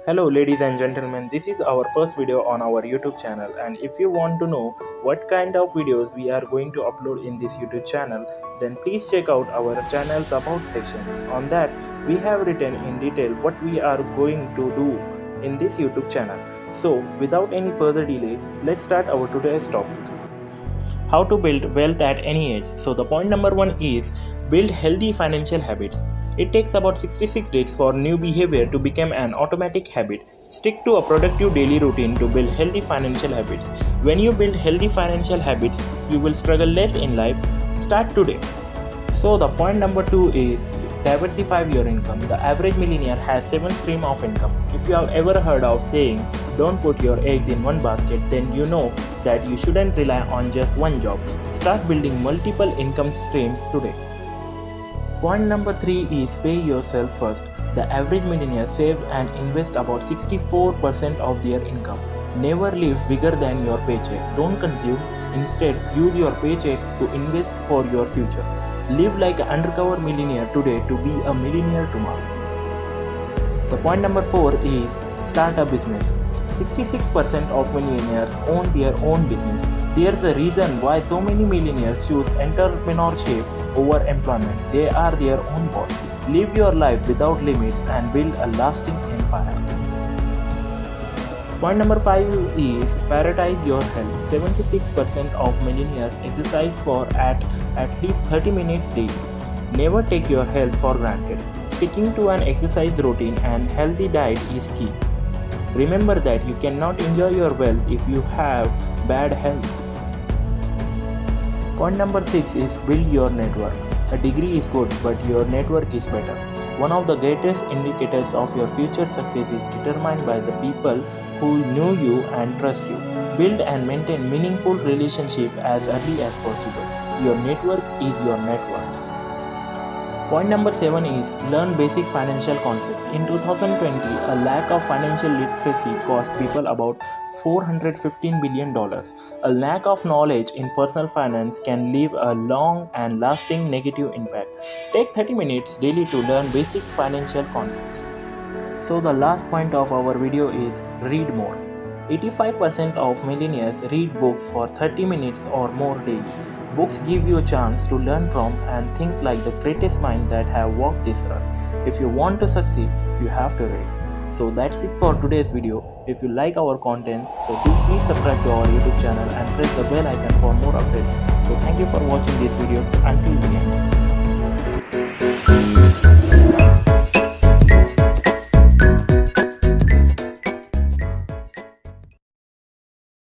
Hello ladies and gentlemen, this is our first video on our YouTube channel, and if you want to know what kind of videos we are going to upload in this YouTube channel, then please check out our channel's about section. On that, we have written in detail what we are going to do in this YouTube channel. So without any further delay, let's start our today's topic. How to build wealth at any age. So the point number 1 is build healthy financial habits. It takes about 66 days for new behavior to become an automatic habit. Stick to a productive daily routine to build healthy financial habits. When you build healthy financial habits, you will struggle less in life. Start today. So the point number 2 is diversify your income. The average millionaire has 7 streams of income. If you have ever heard of saying don't put your eggs in one basket, then you know that you shouldn't rely on just one job. Start building multiple income streams today. Point number 3 is pay yourself first. The average millionaire saves and invests about 64% of their income. Never live bigger than your paycheck. Don't consume. Instead, use your paycheck to invest for your future. Live like an undercover millionaire today to be a millionaire tomorrow. The point number 4 is start a business. 66% of millionaires own their own business. There's a reason why so many millionaires choose entrepreneurship over employment. They are their own boss. Live your life without limits and build a lasting empire. Point number 5 is prioritize your health. 76% of millionaires exercise for at least 30 minutes daily. Never take your health for granted. Sticking to an exercise routine and healthy diet is key. Remember that you cannot enjoy your wealth if you have bad health. Point number 6 is build your network. A degree is good, but your network is better. One of the greatest indicators of your future success is determined by the people who know you and trust you. Build and maintain meaningful relationships as early as possible. Your network is your net worth. Point number 7 is learn basic financial concepts. In 2020, a lack of financial literacy cost people about $415 billion. A lack of knowledge in personal finance can leave a long and lasting negative impact. Take 30 minutes daily to learn basic financial concepts. So the last point of our video is read more. 85% of millionaires read books for 30 minutes or more daily. Books give you a chance to learn from and think like the greatest minds that have walked this earth. If you want to succeed, you have to read. So that's it for today's video. If you like our content, so do please subscribe to our YouTube channel and press the bell icon for more updates. So thank you for watching this video until the end.